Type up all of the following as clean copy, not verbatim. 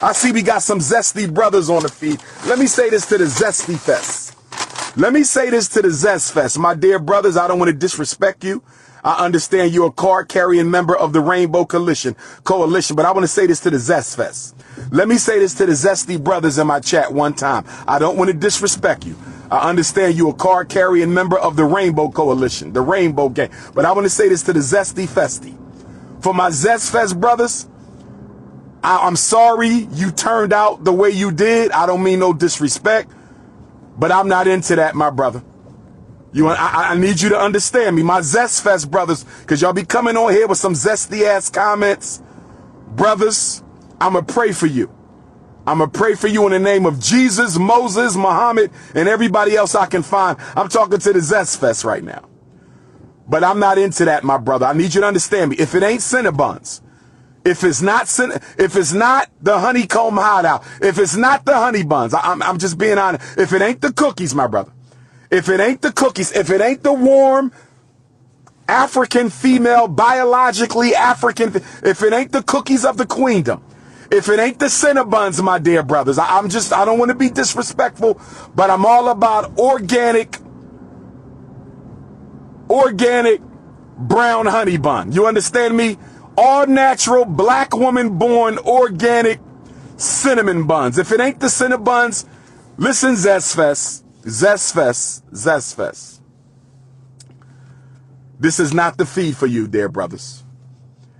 I see we got some zesty brothers on the feed. Let me say this to the Zesty Fest. Let me say this to the Zest Fest. My dear brothers, I don't want to disrespect you. I understand you're a card-carrying member of the Rainbow Coalition, but I want to say this to the Zest Fest. Let me say this to the Zesty brothers in my chat one time. I don't want to disrespect you. I understand you're a card-carrying member of the Rainbow Coalition, the Rainbow Gang. But I want to say this to the Zesty Festy. For my Zest Fest brothers, I'm sorry you turned out the way you did. I don't mean no disrespect, but I'm not into that, my brother. I need you to understand me, my Zest Fest brothers, because y'all be coming on here with some zesty ass comments. Brothers, I'ma pray for you. I'ma pray for you in the name of Jesus, Moses, Muhammad, and everybody else I can find. I'm talking to the Zest Fest right now. But I'm not into that, my brother. I need you to understand me. If it ain't Cinnabons, if it's not the honeycomb hideout, if it's not the honey buns, I'm just being honest. If it ain't the cookies, my brother. If it ain't the cookies, if it ain't the warm African female, biologically African, if it ain't the cookies of the queendom, if it ain't the Cinnabons, my dear brothers, I don't want to be disrespectful, but I'm all about organic brown honey bun. You understand me? All natural, black woman born, organic cinnamon buns. If it ain't the Cinnabons, listen, Zest Fest. Zest Fest, Zest Fest. This is not the feed for you, dear brothers.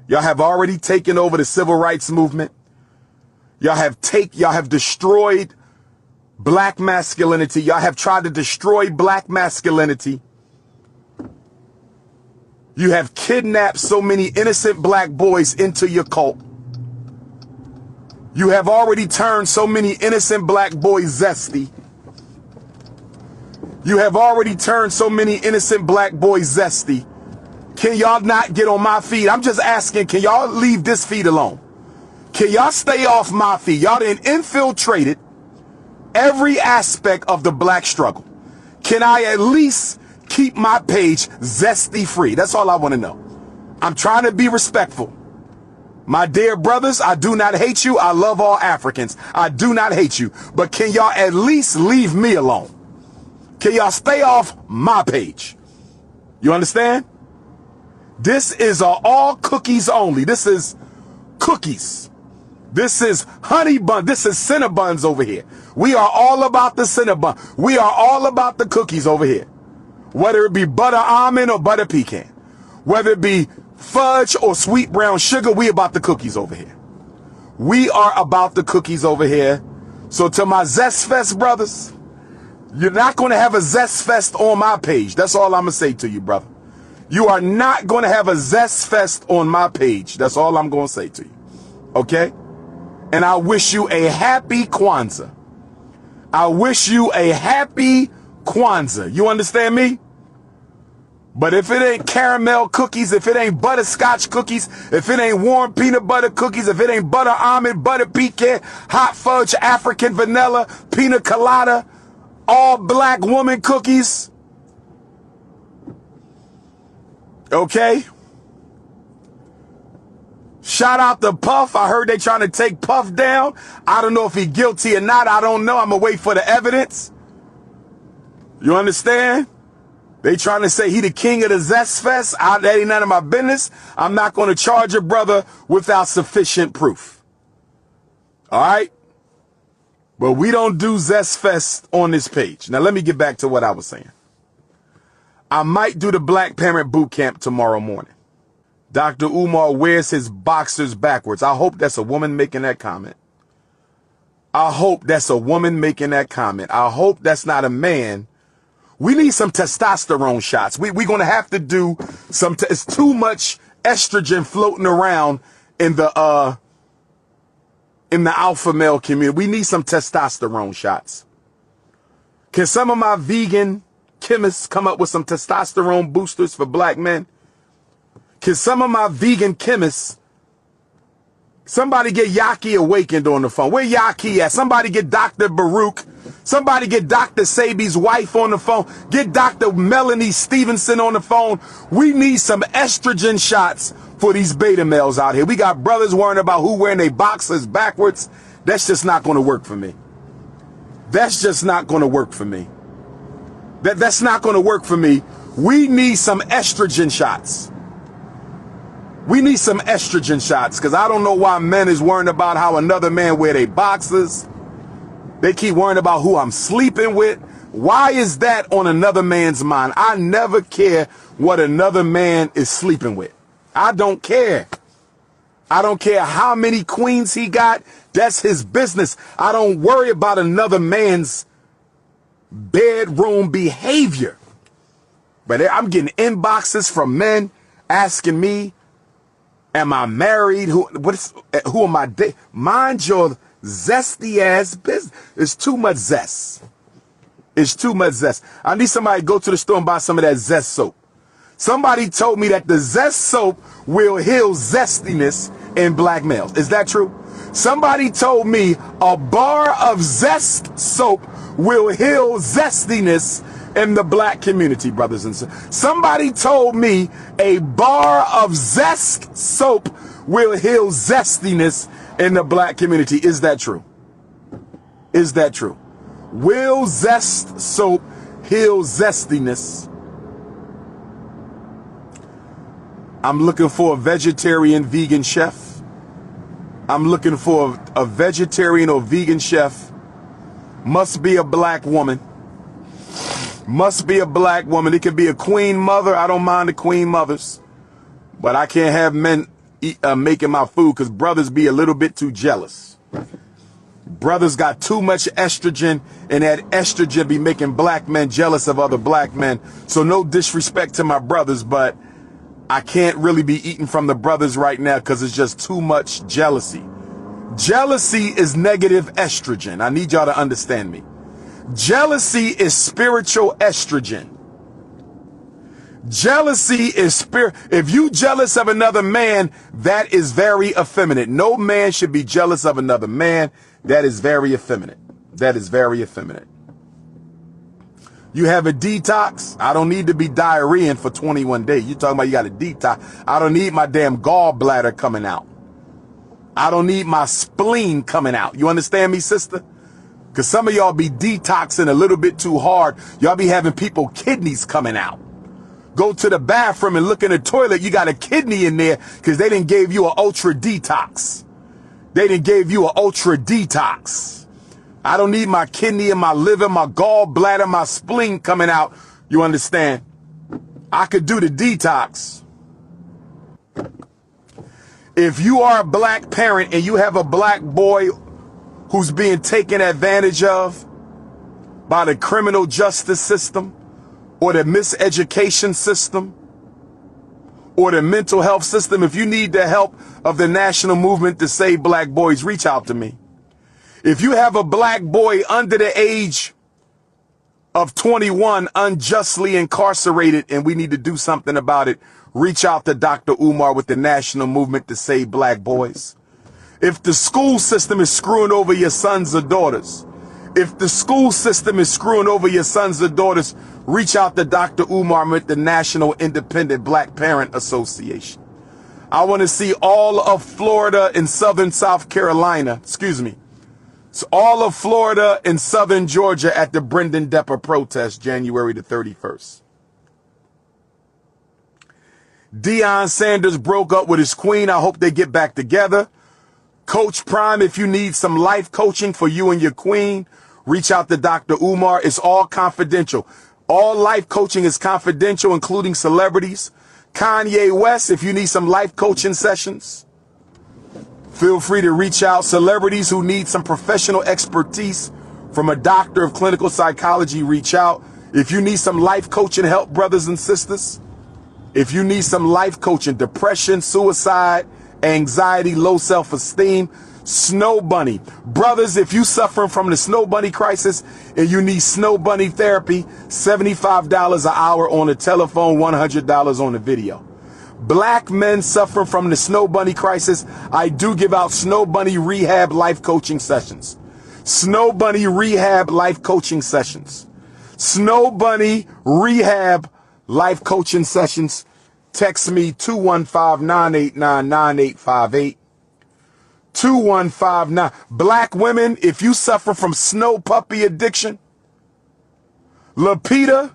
Y'all have already taken over the civil rights movement. Y'all have destroyed black masculinity. Y'all have tried to destroy black masculinity. You have kidnapped so many innocent black boys into your cult. You have already turned so many innocent black boys zesty. You have already turned so many innocent black boys zesty. Can y'all not get on my feed? I'm just asking, can y'all leave this feed alone? Can y'all stay off my feed? Y'all done infiltrated every aspect of the black struggle. Can I at least keep my page zesty free? That's all I want to know. I'm trying to be respectful. My dear brothers, I do not hate you. I love all Africans. I do not hate you. But can y'all at least leave me alone? Can y'all stay off my page? You understand? This is all cookies only. This is cookies. This is honey bun. This is Cinnabons over here. We are all about the Cinnabon. We are all about the cookies over here. Whether it be butter almond or butter pecan. Whether it be fudge or sweet brown sugar, we about the cookies over here. We are about the cookies over here. So to my Zest Fest brothers, you're not going to have a Zest Fest on my page. That's all I'm going to say to you, brother. You are not going to have a Zest Fest on my page. That's all I'm going to say to you. Okay? And I wish you a happy Kwanzaa. I wish you a happy Kwanzaa. You understand me? But if it ain't caramel cookies, if it ain't butterscotch cookies, if it ain't warm peanut butter cookies, if it ain't butter almond, butter pecan, hot fudge, African vanilla, pina colada, all black woman cookies. Okay? Shout out to Puff. I heard they trying to take Puff down. I don't know if he guilty or not. I don't know. I'm going to wait for the evidence. You understand? They trying to say he the king of the Zest Fest. That ain't none of my business. I'm not going to charge a brother without sufficient proof. All right? But we don't do Zest Fest on this page. Now, let me get back to what I was saying. I might do the Black Parent Boot Camp tomorrow morning. DR.UMAR wears his boxers backwards. I hope that's a woman making that comment. I hope that's a woman making that comment. I hope that's not a man. We need some testosterone shots. We're going to have to do some. It's too much estrogen floating around in the alpha male community. We need some testosterone shots. Can some of my vegan chemists come up with some testosterone boosters for black men? Can some of my vegan chemists, somebody get Yaki awakened on the phone? Where Yaki at? Somebody get Dr. Baruch. Somebody get Dr. Sabi's wife on the phone. Get Dr. Melanie Stevenson on the phone. We need some estrogen shots for these beta males out here. We got brothers worrying about who wearing their boxers backwards. That's just not going to work for me. That's just not going to work for me. That's not going to work for me. We need some estrogen shots. We need some estrogen shots, because I don't know why men is worrying about how another man wear their boxers. They keep worrying about who I'm sleeping with. Why is that on another man's mind? I never care what another man is sleeping with. I don't care. I don't care how many queens he got. That's his business. I don't worry about another man's bedroom behavior. But I'm getting inboxes from men asking me, am I married? Who am I dating? Mind your zesty ass business. It's too much zest. It's too much zest. I need somebody to go to the store and buy some of that Zest soap. Somebody told me that the Zest soap will heal zestiness in black males. Is that true? Somebody told me a bar of Zest soap will heal zestiness in the black community, brothers and sisters. Somebody told me a bar of Zest soap will heal zestiness in the black community. Is that true? Is that true? Will Zest soap heal zestiness? I'm looking for a vegetarian vegan chef. I'm looking for a vegetarian or vegan chef. Must be a black woman. Must be a black woman. It could be a queen mother. I don't mind the queen mothers. But I can't have men making my food, because brothers be a little bit too jealous. Brothers got too much estrogen, and that estrogen be making black men jealous of other black men. So no disrespect to my brothers, but I can't really be eating from the brothers right now because it's just too much jealousy. Jealousy is negative estrogen. I need y'all to understand me. Jealousy is spiritual estrogen. Jealousy is spirit. If you jealous of another man, that is very effeminate. No man should be jealous of another man. That is very effeminate. That is very effeminate. You have a detox. I don't need to be diarrheaing for 21 days. You talking about you got a detox. I don't need my damn gallbladder coming out. I don't need my spleen coming out. You understand me, sister? Because some of y'all be detoxing a little bit too hard. Y'all be having people kidneys coming out. Go to the bathroom and look in the toilet. You got a kidney in there because they didn't give you an ultra detox. They didn't give you an ultra detox. I don't need my kidney and my liver, my gallbladder, my spleen coming out. You understand? I could do the detox. If you are a black parent and you have a black boy who's being taken advantage of by the criminal justice system or the miseducation system or the mental health system, if you need the help of the national movement to save black boys, reach out to me. If you have a black boy under the age of 21 unjustly incarcerated and we need to do something about it, reach out to Dr. Umar with the national movement to save black boys. If the school system is screwing over your sons or daughters, if the school system is screwing over your sons or daughters, reach out to Dr. Umar with the National Independent Black Parent Association. I want to see all of Florida and southern South Carolina, so all of Florida and southern Georgia at the Brendan Depper protest, January the 31st. Deion Sanders broke up with his queen. I hope they get back together. Coach Prime, if you need some life coaching for you and your queen, reach out to Dr. Umar. It's all confidential. All life coaching is confidential, including celebrities. Kanye West, if you need some life coaching sessions, feel free to reach out. Celebrities who need some professional expertise from a doctor of clinical psychology, reach out. If you need some life coaching help, brothers and sisters, if you need some life coaching, depression, suicide, anxiety, low self-esteem, Snow Bunny. Brothers, if you suffering from the Snow Bunny crisis and you need Snow Bunny therapy, $75 an hour on the telephone, $100 on the video. Black men suffering from the Snow Bunny crisis, I do give out Snow Bunny rehab life coaching sessions. Snow Bunny rehab life coaching sessions. Snow Bunny rehab life coaching sessions. Text me 215-989-9858. 2159. Black women, if you suffer from snow puppy addiction, Lupita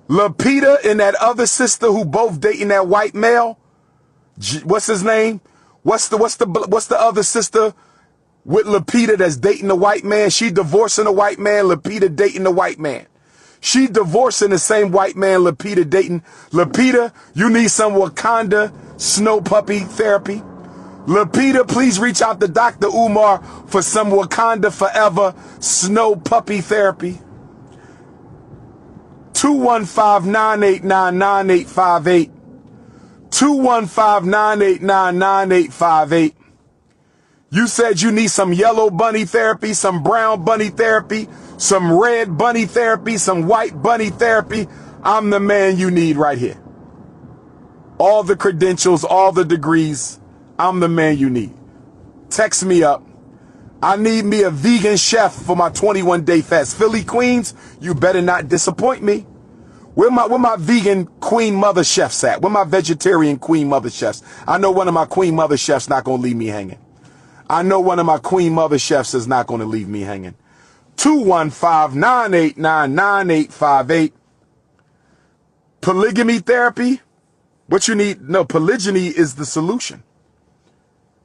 and that other sister who both dating that white male, what's his name? What's the other sister with Lupita that's dating the white man? She divorcing the white man, Lupita dating the white man. She divorcing the same white man Lupita dating. Lupita, you need some Wakanda snow puppy therapy. Lupita, please reach out to DR.UMAR for some Wakanda Forever snow puppy therapy. 215-989-9858. 215-989-9858. You said you need some yellow bunny therapy, some brown bunny therapy, some red bunny therapy, some white bunny therapy. I'm the man you need right here. All the credentials, all the degrees. I'm the man you need. Text me up. I need me a vegan chef for my 21-day fast. Philly Queens, you better not disappoint me. Where my vegan queen mother chefs at? Where my vegetarian queen mother chefs? I know one of my queen mother chefs not going to leave me hanging. I know one of my queen mother chefs is not going to leave me hanging. 215-989-9858. Polygamy therapy? What you need? No, polygyny is the solution.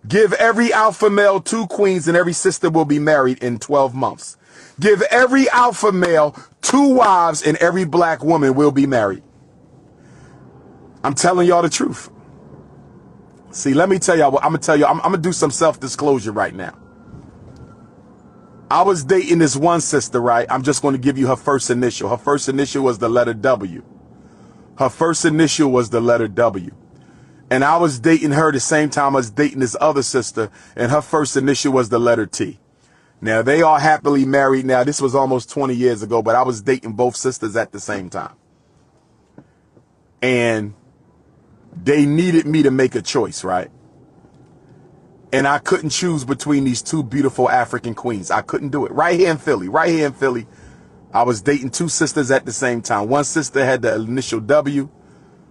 Give every alpha male 2 queens and every sister will be married in 12 months. Give every alpha male 2 wives and every black woman will be married. I'm telling y'all the truth. See, let me tell y'all what I'm going to tell you. I'm going to do some self-disclosure right now. I was dating this one sister, right? I'm just going to give you her first initial. Her first initial was the letter W. Her first initial was the letter W. And I was dating her the same time I was dating this other sister, and her first initial was the letter T. Now, they are happily married now. This was almost 20 years ago, but I was dating both sisters at the same time. And they needed me to make a choice, right? And I couldn't choose between these 2 beautiful African queens. I couldn't do it. Right here in Philly, I was dating 2 sisters at the same time. One sister had the initial W.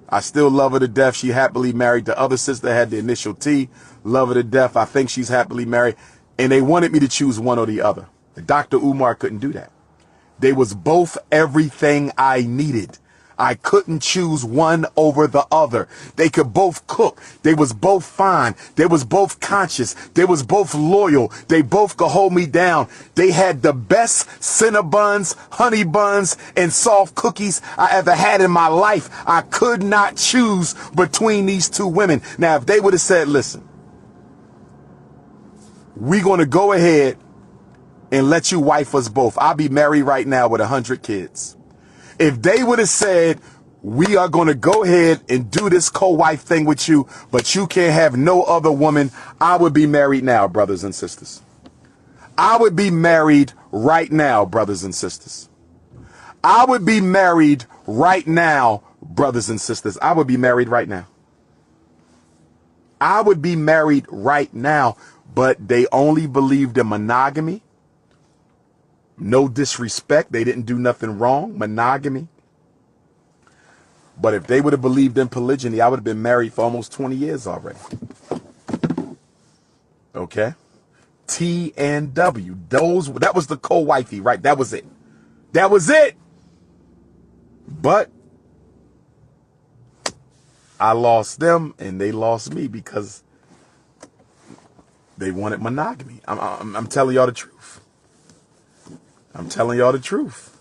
I still love her to death. She happily married. The other sister had the initial T. Love her to death. I think she's happily married. And they wanted me to choose one or the other. DR.UMAR couldn't do that. They was both everything I needed. I couldn't choose one over the other. They could both cook. They was both fine. They was both conscious. They was both loyal. They both could hold me down. They had the best Cinnabons, honey buns, and soft cookies I ever had in my life. I could not choose between these 2 women. Now, if they would have said, listen, we're going to go ahead and let you wife us both. I'll be married right now with 100 kids. If they would have said, we are going to go ahead and do this co-wife thing with you, but you can't have no other woman, I would be married now, brothers and sisters. I would be married right now, brothers and sisters. I would be married right now, brothers and sisters. I would be married right now. I would be married right now, but they only believed in monogamy. No disrespect. They didn't do nothing wrong. Monogamy. But if they would have believed in polygyny, I would have been married for almost 20 years already. Okay. T and W. That was the co-wifey, right? That was it. That was it. But I lost them and they lost me because they wanted monogamy. I'm telling y'all the truth. I'm telling y'all the truth.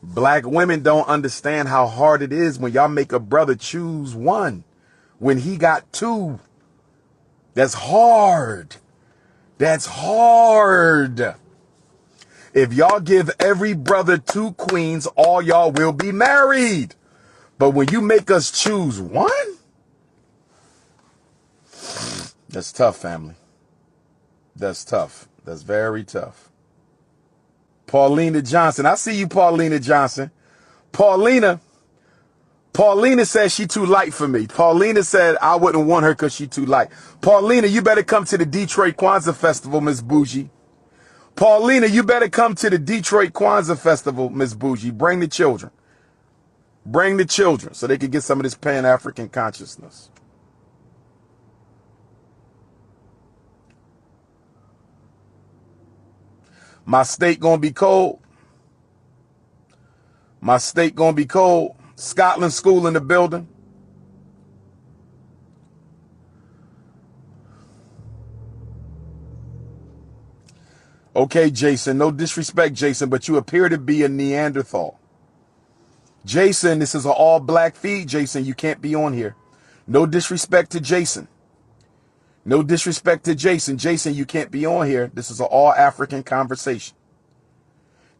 Black women don't understand how hard it is when y'all make a brother choose one when he got 2. That's hard. That's hard. If y'all give every brother 2 queens, all y'all will be married. But when you make us choose one, that's tough, family. That's tough. That's very tough. Paulina Johnson. I see you, Paulina Johnson. Paulina said she too light for me. Paulina said I wouldn't want her because she too light. Paulina, you better come to the Detroit Kwanzaa Festival, Miss Bougie. Paulina, you better come to the Detroit Kwanzaa Festival, Miss Bougie. Bring the children. Bring the children so they can get some of this Pan-African consciousness. My state gonna be cold. My state gonna be cold. Scotland School in the building. Okay, Jason, no disrespect, Jason, but you appear to be a Neanderthal. Jason, this is an all black feed, Jason. You can't be on here. No disrespect to Jason. No disrespect to Jason. Jason, you can't be on here. This is an all African conversation.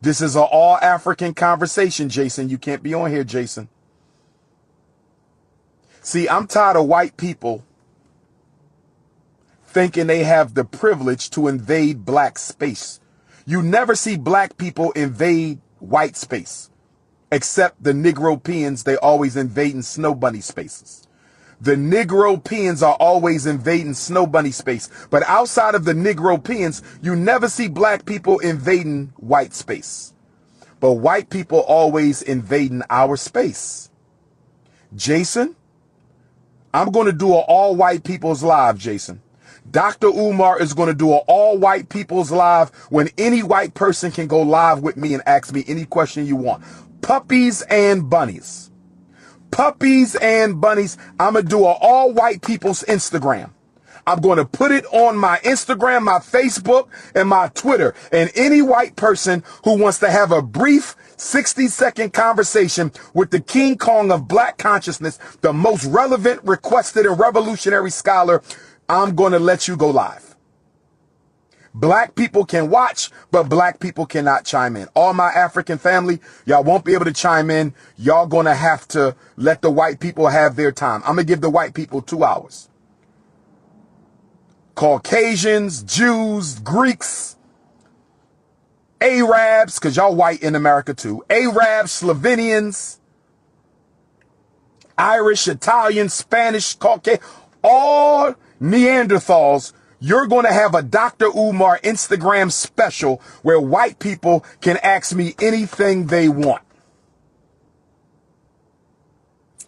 This is an all African conversation, Jason. You can't be on here, Jason. See, I'm tired of white people thinking they have the privilege to invade black space. You never see black people invade white space, except the Negro-Peans. They always invading snow bunny spaces. The Negro-Peans are always invading snow bunny space. But outside of the Negro-Peans, you never see black people invading white space. But white people always invading our space. Jason, I'm going to do an all white people's live, Jason. Dr.UMAR is going to do an all white people's live when any white person can go live with me and ask me any question you want. Puppies and bunnies. Puppies and bunnies. I'm going to do an all white people's Instagram. I'm going to put it on my Instagram, my Facebook, and my Twitter. And any white person who wants to have a brief 60-second conversation with the King Kong of black consciousness, the most relevant, requested, and revolutionary scholar, I'm going to let you go live. Black people can watch, but black people cannot chime in. All my African family, y'all won't be able to chime in. Y'all going to have to let the white people have their time. I'm going to give the white people 2 hours. Caucasians, Jews, Greeks, Arabs, because y'all white in America too. Arabs, Slovenians, Irish, Italian, Spanish, Caucasian, all Neanderthals. You're going to have a Dr.UMAR Instagram special where white people can ask me anything they want.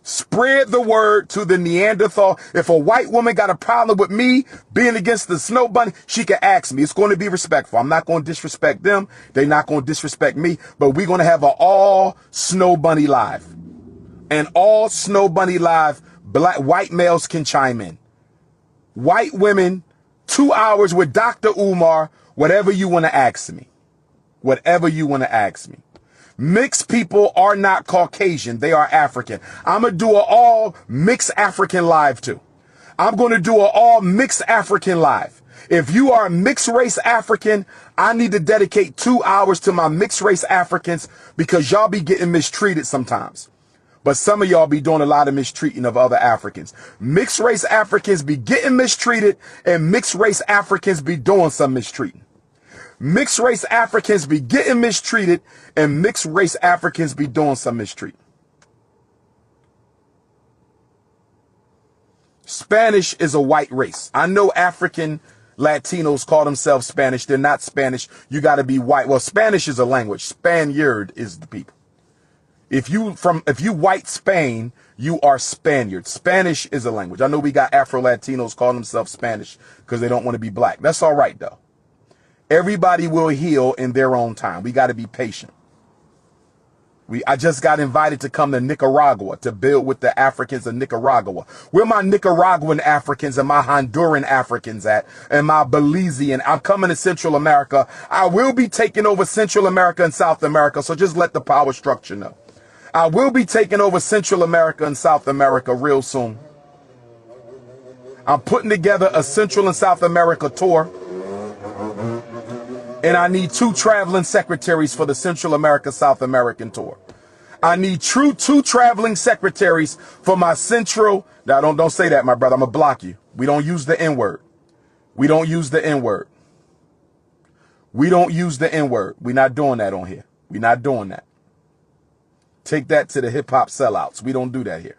Spread the word to the Neanderthal. If a white woman got a problem with me being against the snow bunny, she can ask me. It's going to be respectful. I'm not going to disrespect them. They're not going to disrespect me. But we're going to have an all snow bunny live. And all snow bunny live, white males can chime in. White women, 2 hours with Dr.UMAR, whatever you want to ask me. Whatever you want to ask me. Mixed people are not Caucasian. They are African. I'm going to do an all mixed African live too. I'm going to do an all mixed African live. If you are mixed race African, I need to dedicate 2 hours to my mixed race Africans because y'all be getting mistreated sometimes. But some of y'all be doing a lot of mistreating of other Africans. Mixed race Africans be getting mistreated and mixed race Africans be doing some mistreating. Mixed race Africans be getting mistreated and mixed race Africans be doing some mistreating. Spanish is a white race. I know African Latinos call themselves Spanish. They're not Spanish. You got to be white. Well, Spanish is a language. Spaniard is the people. If you white Spain, you are Spaniard. Spanish is a language. I know we got Afro Latinos calling themselves Spanish because they don't want to be black. That's all right though. Everybody will heal in their own time. We got to be patient. I just got invited to come to Nicaragua to build with the Africans of Nicaragua. Where my Nicaraguan Africans and my Honduran Africans at? And my Belizean. I'm coming to Central America. I will be taking over Central America and South America. So just let the power structure know. I will be taking over Central America and South America real soon. I'm putting together a Central and South America tour. And I need 2 traveling secretaries for the Central America, South American tour. I need two traveling secretaries for my Central. Now, don't say that, my brother. I'm going to block you. We don't use the N-word. We don't use the N-word. We don't use the N-word. We're not doing that on here. We're not doing that. Take that to the hip-hop sellouts. We don't do that here.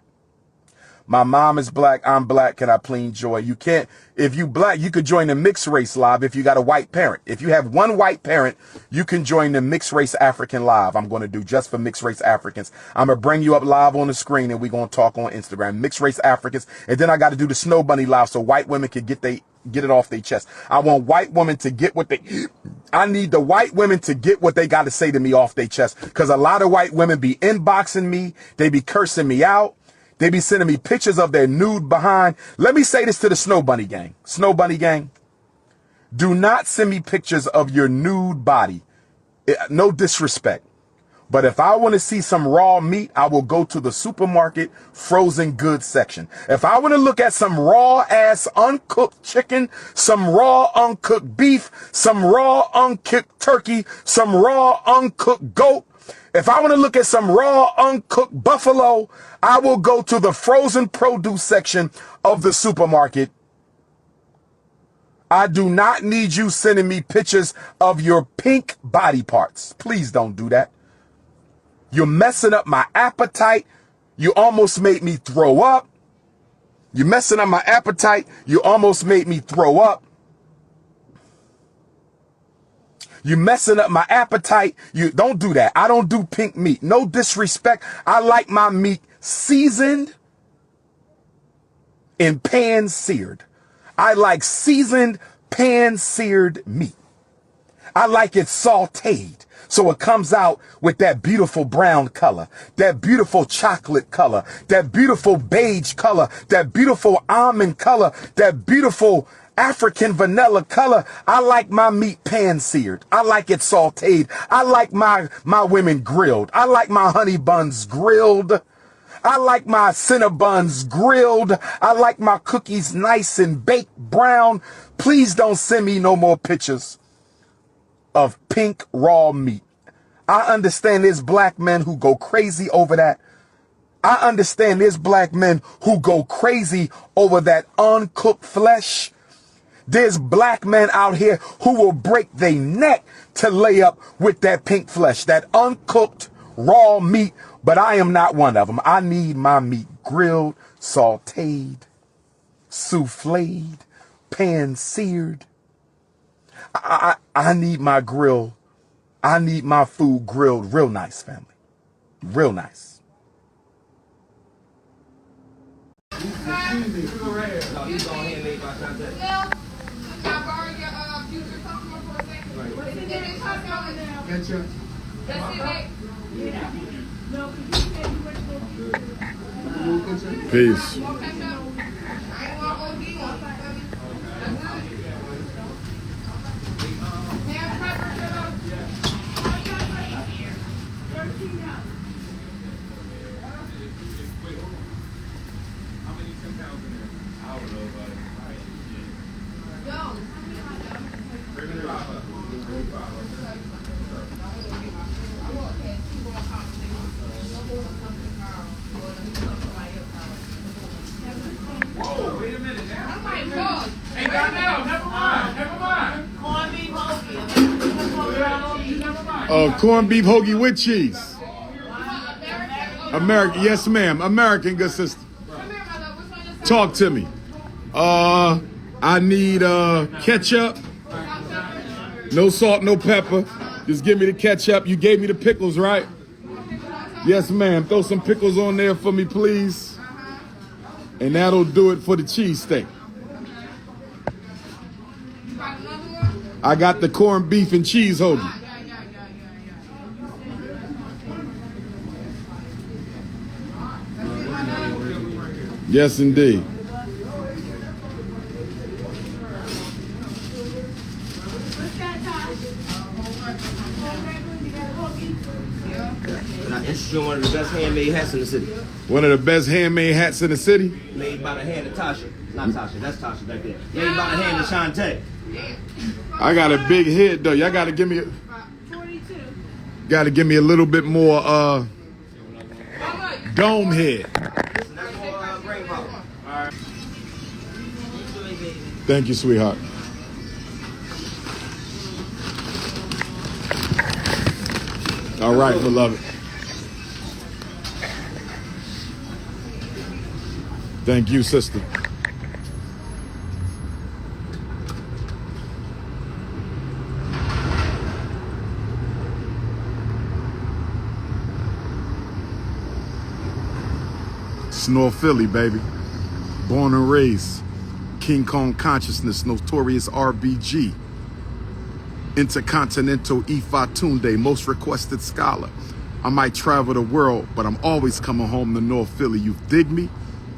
My mom is black. I'm black. Can I plead joy? You can't. If you black, you could join the mixed race live if you got a white parent. If you have one white parent, you can join the mixed race African live. I'm going to do just for mixed race Africans. I'm going to bring you up live on the screen and we're going to talk on Instagram. Mixed race Africans. And then I got to do the snow bunny live so white women can get their get it off their chest. I want white women to get what they, I need the white women to get what they got to say to me off their chest. Because a lot of white women be inboxing me. They be cursing me out. They be sending me pictures of their nude behind. Let me say this to the Snow Bunny gang. Snow Bunny gang, do not send me pictures of your nude body. No disrespect. But if I want to see some raw meat, I will go to the supermarket frozen goods section. If I want to look at some raw ass uncooked chicken, some raw uncooked beef, some raw uncooked turkey, some raw uncooked goat, if I want to look at some raw uncooked buffalo, I will go to the frozen produce section of the supermarket. I do not need you sending me pictures of your pink body parts. Please don't do that. You're messing up my appetite. You almost made me throw up. You're messing up my appetite. You almost made me throw up. You're messing up my appetite. You don't do that. I don't do pink meat. No disrespect. I like my meat seasoned and pan seared. I like seasoned pan seared meat. I like it sauteed. So it comes out with that beautiful brown color, that beautiful chocolate color, that beautiful beige color, that beautiful almond color, that beautiful African vanilla color. I like my meat pan seared. I like it sauteed. I like my women grilled. I like my honey buns grilled. I like my Cinnabons grilled. I like my cookies nice and baked brown. Please don't send me no more pictures of pink raw meat. I understand there's black men who go crazy over that. I understand there's black men who go crazy over that uncooked flesh. There's black men out here who will break their neck to lay up with that pink flesh, that uncooked raw meat. But I am not one of them. I need my meat grilled, sauteed, souffled, pan seared. I need my grill. I need my food grilled real nice, family. Real nice. Peace. Corned beef hoagie with cheese. American, yes ma'am. American, good sister. Talk to me. I need ketchup. No salt, no pepper. Just give me the ketchup. You gave me the pickles, right? Yes ma'am. Throw some pickles on there for me, please. And that'll do it for the cheesesteak. I got the corned beef and cheese hoagie. Yes, indeed. One of the best handmade hats in the city. One of the best handmade hats in the city? Made by the hand of Tasha. Not Tasha, that's Tasha back there. Made by the hand of Shantae. I got a big head though. Y'all gotta give me a, 42. Gotta give me a little bit more dome head. Thank you, sweetheart. All right, beloved. Thank you, sister. North Philly, baby. Born and raised. King Kong Consciousness, Notorious RBG, Intercontinental Ifa Tunde, Most Requested Scholar. I might travel the world, but I'm always coming home to North Philly. You dig me?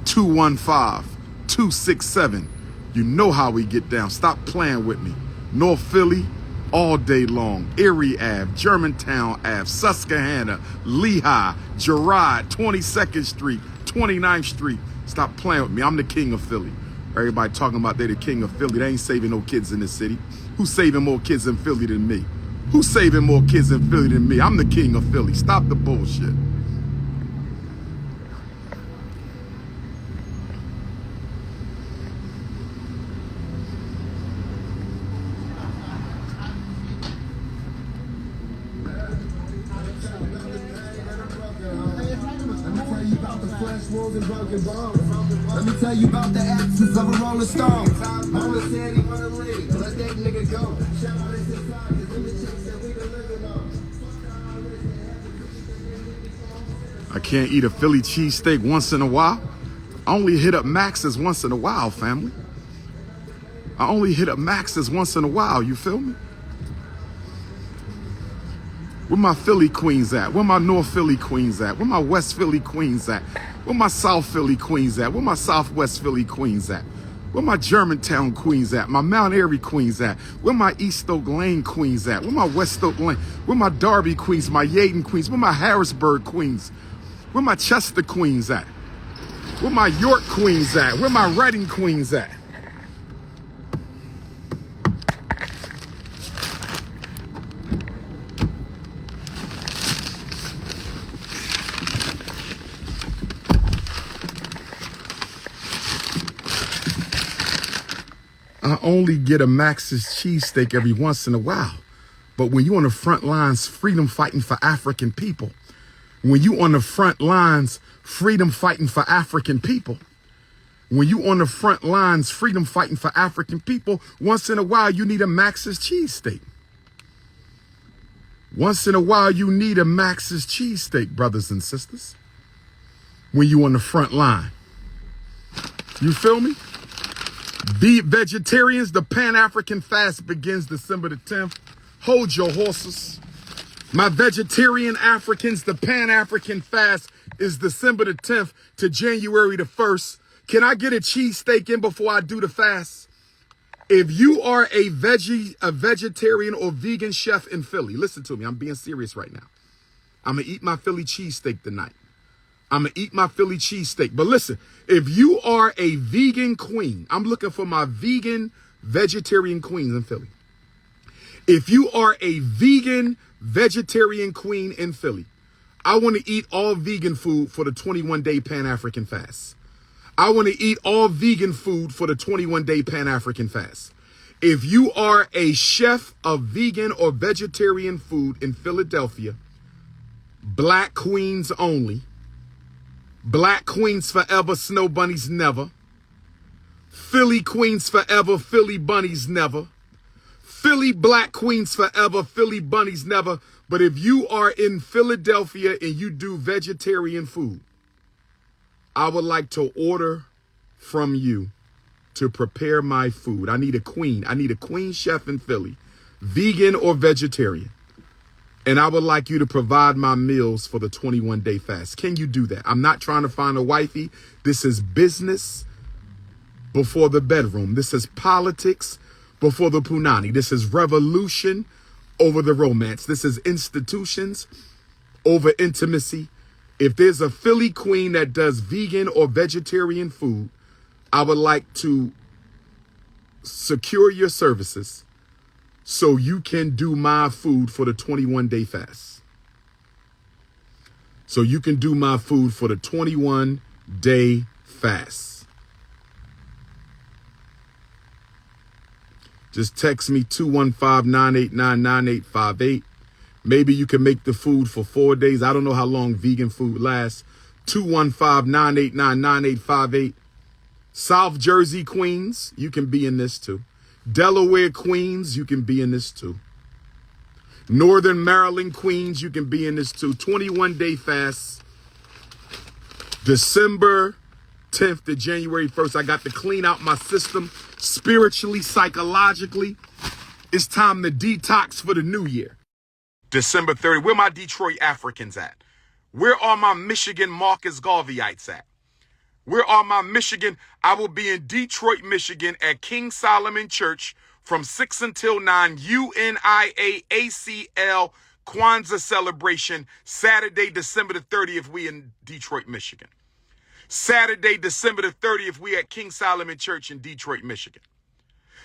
215-267. You know how we get down. Stop playing with me. North Philly, all day long. Erie Ave, Germantown Ave, Susquehanna, Lehigh, Girard, 22nd Street, 29th Street. Stop playing with me. I'm the king of Philly. Everybody talking about they the king of Philly. They ain't saving no kids in this city. Who's saving more kids in Philly than me? Who's saving more kids in Philly than me? I'm the king of Philly. Stop the bullshit. Let me tell you about the absence of a Rolling Stone. Mama said he wanna leave, let that nigga go. Shout out to his pockets, and the chicks that we been living on. I can't eat a Philly cheesesteak once in a while. I only hit up Max's once in a while, family. I only hit up Max's once in a while, you feel me? Where my Philly queens at? Where my North Philly queens at? Where my West Philly queens at? Where my South Philly queens at? Where my Southwest Philly queens at? Where my Germantown queens at? My Mount Airy queens at? Where my East Oak Lane queens at? Where my West Oak Lane? Where my Darby queens? My Yaden queens? Where my Harrisburg queens? Where my Chester queens at? Where my York queens at? Where my Reading queens at? I only get a Max's cheesesteak every once in a while. But when you're on the front lines, freedom fighting for African people, when you on the front lines, freedom fighting for African people, when you on the front lines, freedom fighting for African people, once in a while, you need a Max's cheesesteak. Once in a while, you need a Max's cheesesteak, brothers and sisters, when you on the front line. You feel me? Be vegetarians, the Pan-African fast begins December the 10th. Hold your horses. My vegetarian Africans, the Pan-African fast is December the 10th to January the 1st. Can I get a cheesesteak in before I do the fast? If you are a vegetarian or vegan chef in Philly, listen to me, I'm being serious right now. I'm going to eat my Philly cheesesteak tonight. I'm going to eat my Philly cheesesteak. But listen, if you are a vegan queen, I'm looking for my vegan, vegetarian queens in Philly. If you are a vegan, vegetarian queen in Philly, I want to eat all vegan food for the 21-day Pan-African fast. I want to eat all vegan food for the 21-day Pan-African fast. If you are a chef of vegan or vegetarian food in Philadelphia, black queens only. Black queens forever, snow bunnies never. Philly queens forever, Philly bunnies never. Philly black queens forever, Philly bunnies never. But if you are in Philadelphia and you do vegetarian food, I would like to order from you to prepare my food. I need a queen. I need a queen chef in Philly, vegan or vegetarian. And I would like you to provide my meals for the 21-day fast. Can you do that? I'm not trying to find a wifey. This is business before the bedroom. This is politics before the punani. This is revolution over the romance. This is institutions over intimacy. If there's a Philly queen that does vegan or vegetarian food, I would like to secure your services so you can do my food for the 21-day fast. So you can do my food for the 21-day fast. Just text me 215-989-9858. Maybe you can make the food for 4 days. I don't know how long vegan food lasts. 215-989-9858. South Jersey Queens, you can be in this too. Delaware Queens, you can be in this too. Northern Maryland Queens, you can be in this too. 21-day fast, December 10th to January 1st. I got to clean out my system spiritually, psychologically. It's time to detox for the new year. December 30th. Where my Detroit Africans at? Where are my Michigan Marcus Garveyites at? Where are my Michigan? I will be in Detroit, Michigan at King Solomon Church from 6 until 9. UNIAACL Kwanzaa celebration. Saturday, December the 30th, we in Detroit, Michigan. Saturday, December the 30th, we at King Solomon Church in Detroit, Michigan.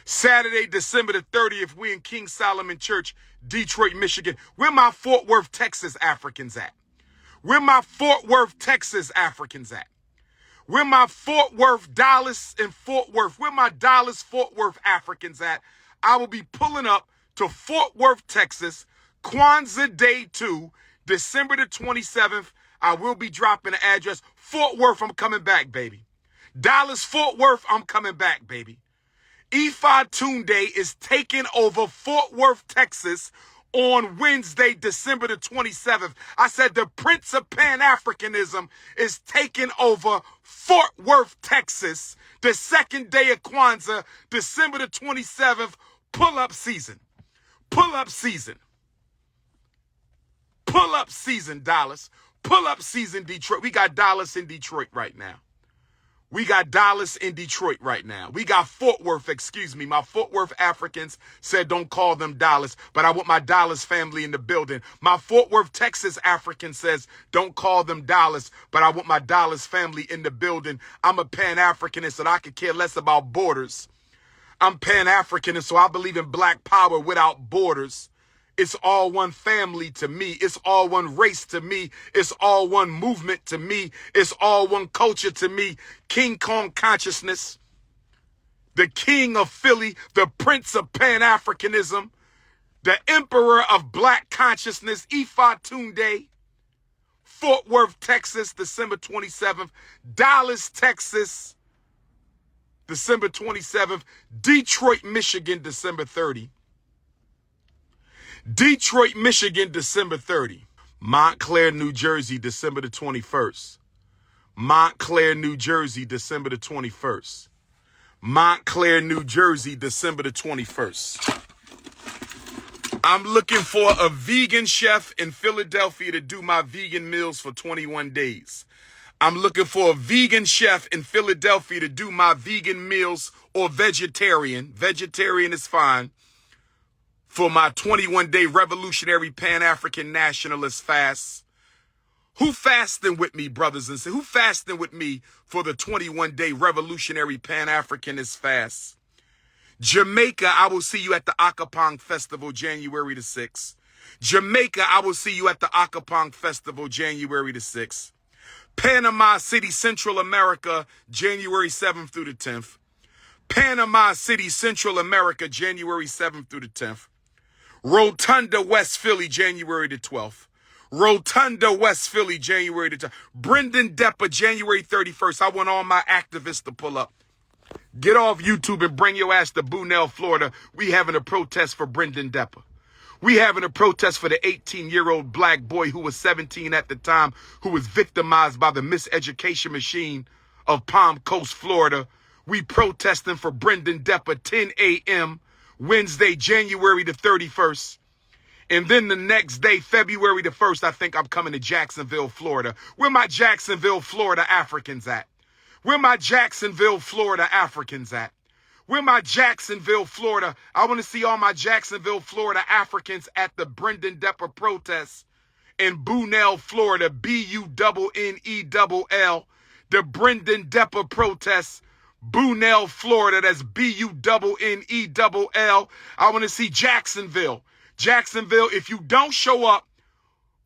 Saturday, December the 30th, we in King Solomon Church, Detroit, Michigan. Where my Fort Worth, Texas Africans at? Where my Fort Worth, Texas Africans at? Where my Fort Worth, Dallas, and Fort Worth, where my Dallas, Fort Worth Africans at? I will be pulling up to Fort Worth, Texas, Kwanzaa Day 2, December the 27th. I will be dropping the address. Fort Worth, I'm coming back, baby. Dallas, Fort Worth, I'm coming back, baby. Tunde is taking over Fort Worth, Texas on Wednesday, December the 27th. I said the Prince of Pan-Africanism is taking over Fort Worth, Texas, the second day of Kwanzaa, December the 27th, pull-up season. Pull-up season. Pull-up season, Dallas. Pull-up season, Detroit. We got Dallas in Detroit right now. We got Dallas in Detroit right now. We got Fort Worth, excuse me. My Fort Worth Africans said don't call them Dallas, but I want my Dallas family in the building. My Fort Worth, Texas African says don't call them Dallas, but I want my Dallas family in the building. I'm a Pan-Africanist and I could care less about borders. I'm Pan-Africanist, so I believe in black power without borders. It's all one family to me. It's all one race to me. It's all one movement to me. It's all one culture to me. King Kong consciousness, the king of Philly, the prince of Pan-Africanism, the emperor of black consciousness, Tunde, Fort Worth, Texas, December 27th, Dallas, Texas, December 27th, Detroit, Michigan, December 30th. Detroit, Michigan, December 30. Montclair, New Jersey, December the 21st. Montclair, New Jersey, December the 21st. Montclair, New Jersey, December the 21st. I'm looking for a vegan chef in Philadelphia to do my vegan meals for 21 days. I'm looking for a vegan chef in Philadelphia to do my vegan meals, or vegetarian. Vegetarian is fine. For my 21-day revolutionary Pan-African nationalist fast. Who fasting with me, brothers and sisters? Who fasting with me for the 21-day revolutionary Pan-Africanist fast? Jamaica, I will see you at the Akapong Festival, January the 6th. Jamaica, I will see you at the Akapong Festival, January the 6th. Panama City, Central America, January 7th through the 10th. Panama City, Central America, January 7th through the 10th. Rotunda, West Philly, January the 12th. Rotunda, West Philly, January the 12th. Brendan Depper, January 31st. I want all my activists to pull up. Get off YouTube and bring your ass to Bunnell, Florida. We having a protest for Brendan Depper. We having a protest for the 18-year-old black boy who was 17 at the time, who was victimized by the miseducation machine of Palm Coast, Florida. We protesting for Brendan Depper, 10 a.m., Wednesday, January the 31st. And then the next day, February the 1st, I think I'm coming to Jacksonville, Florida. Where my Jacksonville, Florida Africans at? Where my Jacksonville, Florida Africans at? Where my Jacksonville, Florida? I want to see all my Jacksonville, Florida Africans at the Brendan Depper protest in Bunnell, Florida, Bunnell. The Brendan Depper protest, Bunnell, Florida, that's Bunnell. I want to see Jacksonville. Jacksonville, if you don't show up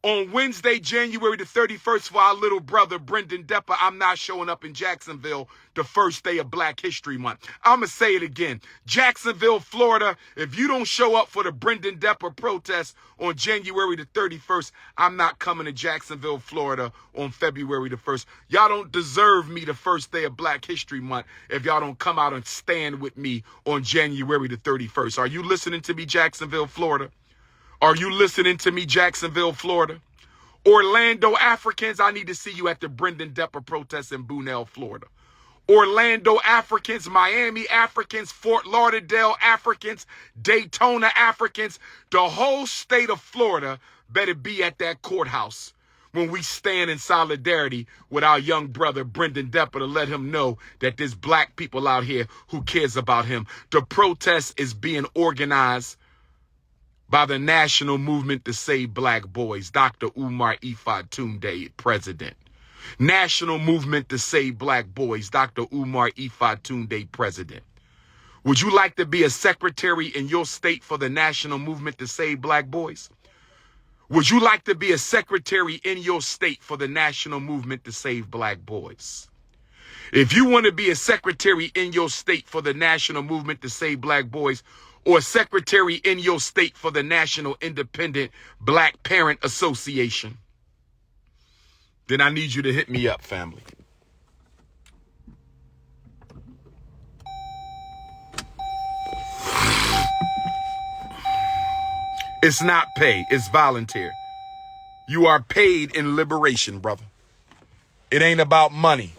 on Wednesday, January the 31st for our little brother, Brendan Depper, I'm not showing up in Jacksonville the first day of Black History Month. I'm going to say it again. Jacksonville, Florida, if you don't show up for the Brendan Depper protest on January the 31st, I'm not coming to Jacksonville, Florida on February the 1st. Y'all don't deserve me the first day of Black History Month if y'all don't come out and stand with me on January the 31st. Are you listening to me, Jacksonville, Florida? Are you listening to me, Jacksonville, Florida? Orlando Africans, I need to see you at the Brendan Depper protest in Bunnell, Florida. Orlando Africans, Miami Africans, Fort Lauderdale Africans, Daytona Africans, the whole state of Florida better be at that courthouse when we stand in solidarity with our young brother, Brendan Depper, to let him know that there's black people out here who cares about him. The protest is being organized by the National Movement to Save Black Boys, DrUMAR Ifatunde, President. National Movement to Save Black Boys, DrUMAR Ifatunde, President. Would you like to be a secretary in your state for the National Movement to Save Black Boys? Would you like to be a secretary in your state for the National Movement to Save Black Boys? If you want to be a secretary in your state for the National Movement to Save Black Boys, or a secretary in your state for the National Independent Black Parent Association, then I need you to hit me up, family. It's not pay, it's volunteer. You are paid in liberation, brother. It ain't about money.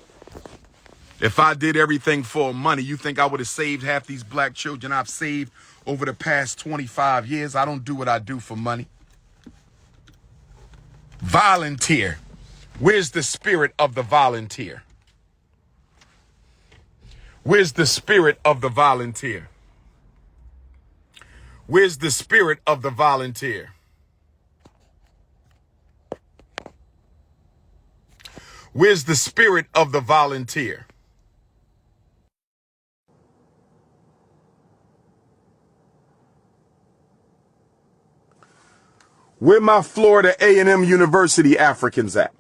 If I did everything for money, you think I would have saved half these black children I've saved over the past 25 years? I don't do what I do for money. Volunteer. Where's the spirit of the volunteer? Where's the spirit of the volunteer? Where's the spirit of the volunteer? Where's the spirit of the volunteer? Where my Florida A&M University Africans at?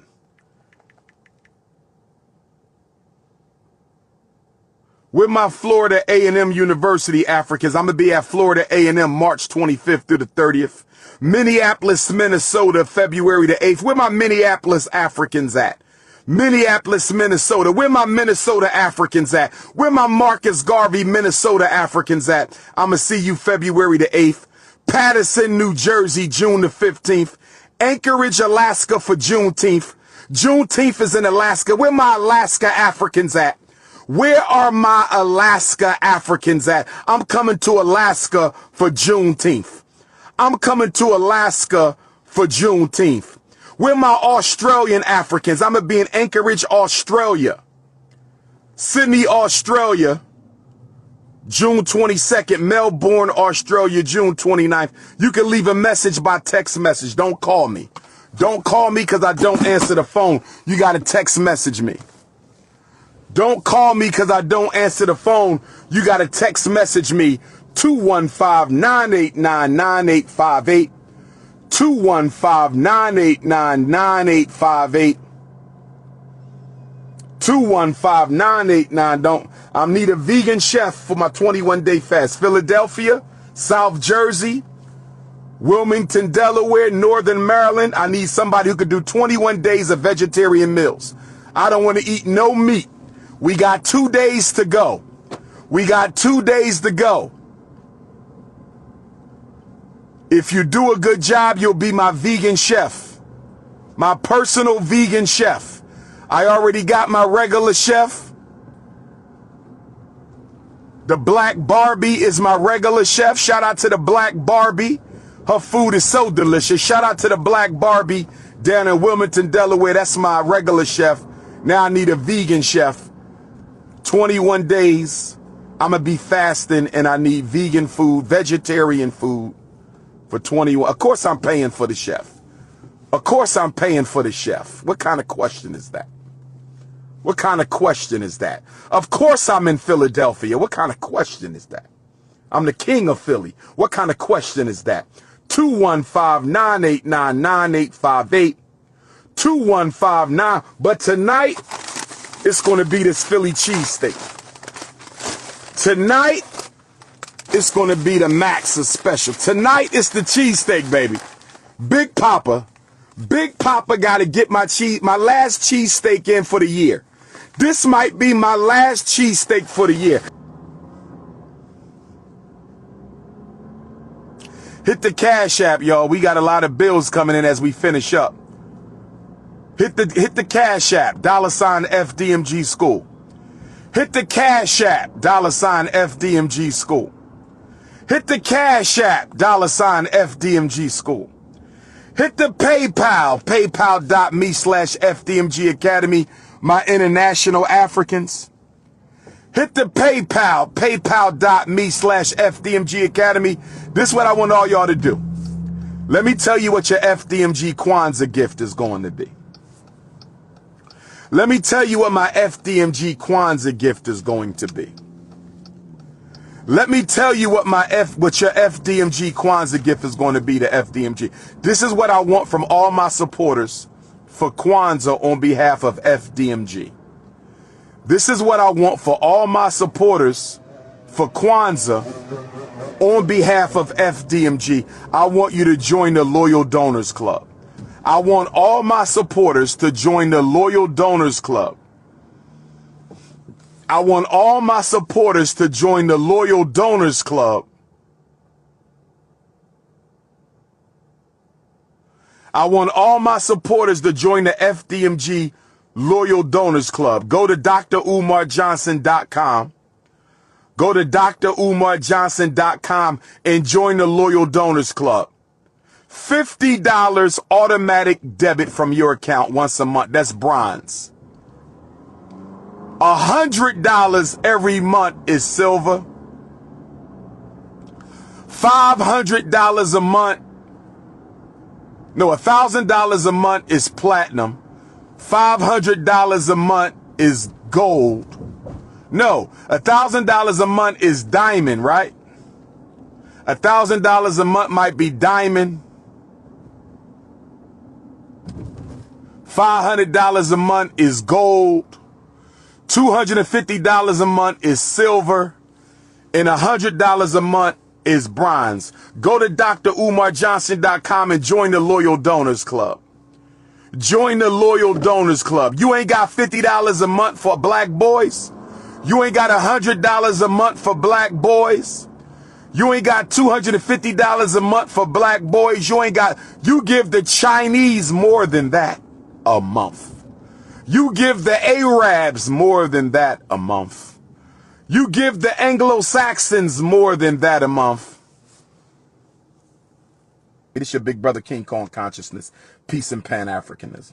With my Florida A&M University Africans, I'm going to be at Florida A&M March 25th through the 30th. Minneapolis, Minnesota, February the 8th. Where my Minneapolis Africans at? Minneapolis, Minnesota. Where my Minnesota Africans at? Where my Marcus Garvey, Minnesota Africans at? I'm going to see you February the 8th. Paterson, New Jersey, June the 15th. Anchorage, Alaska for Juneteenth. Juneteenth is in Alaska. Where my Alaska Africans at? Where are my Alaska Africans at? I'm coming to Alaska for Juneteenth. I'm coming to Alaska for Juneteenth. Where my Australian Africans? I'm going to be in Anchorage, Australia. Sydney, Australia, June 22nd. Melbourne, Australia, June 29th. You can leave a message by text message. Don't call me. Don't call me because I don't answer the phone. You got to text message me. Don't call me because I don't answer the phone. You got to text message me. 215-989-9858. 215-989-9858. 215-989. I need a vegan chef for my 21-day fast. Philadelphia, South Jersey, Wilmington, Delaware, Northern Maryland. I need somebody who could do 21 days of vegetarian meals. I don't want to eat no meat. We got 2 days to go. We got 2 days to go. If you do a good job, you'll be my vegan chef. My personal vegan chef. I already got my regular chef. The Black Barbie is my regular chef. Shout out to the Black Barbie. Her food is so delicious. Shout out to the Black Barbie down in Wilmington, Delaware. That's my regular chef. Now I need a vegan chef. 21 days. I'm going to be fasting and I need vegan food, vegetarian food for 21. Of course I'm paying for the chef. Of course I'm paying for the chef. What kind of question is that? What kind of question is that? Of course I'm in Philadelphia. What kind of question is that? I'm the king of Philly. What kind of question is that? 215-989-9858. 215-9. But tonight, it's going to be this Philly cheesesteak. Tonight, it's going to be the Max's special. Tonight, it's the cheesesteak, baby. Big Papa got to get my last cheesesteak in for the year. This might be my last cheesesteak for the year. Hit the Cash App, y'all. We got a lot of bills coming in as we finish up. Hit the Cash App, $ FDMG School. Hit the Cash App, $ FDMG School. Hit the Cash App, $ FDMG School. Hit the PayPal, paypal.me/FDMG Academy, my international Africans. Hit the PayPal, paypal.me/FDMG Academy. This is what I want all y'all to do. Let me tell you what your FDMG Kwanzaa gift is going to be. Let me tell you what my FDMG Kwanzaa gift is going to be. Let me tell you what your FDMG Kwanzaa gift is going to be to FDMG. This is what I want from all my supporters for Kwanzaa on behalf of FDMG. This is what I want for all my supporters for Kwanzaa on behalf of FDMG. I want you to join the Loyal Donors Club. I want all my supporters to join the Loyal Donors Club. I want all my supporters to join the Loyal Donors Club. I want all my supporters to join the FDMG Loyal Donors Club. Go to DrUmarJohnson.com. Go to DrUmarJohnson.com and join the Loyal Donors Club. $50 automatic debit from your account once a month. That's bronze. $100 every month is silver. $500 a month. No, $1,000 a month is platinum. $500 a month is gold. No, $1,000 a month is diamond, right? $1,000 a month might be diamond. $500 a month is gold. $250 a month is silver. And $100 a month is bronze. Go to DrUmarJohnson.com and join the Loyal Donors Club. Join the Loyal Donors Club. You ain't got $50 a month for black boys. You ain't got $100 a month for black boys. You ain't got $250 a month for black boys. You give the Chinese more than that a month. You give the Arabs more than that a month. You give the Anglo-Saxons more than that a month. It is your big brother King Kong consciousness. Peace and Pan-Africanism.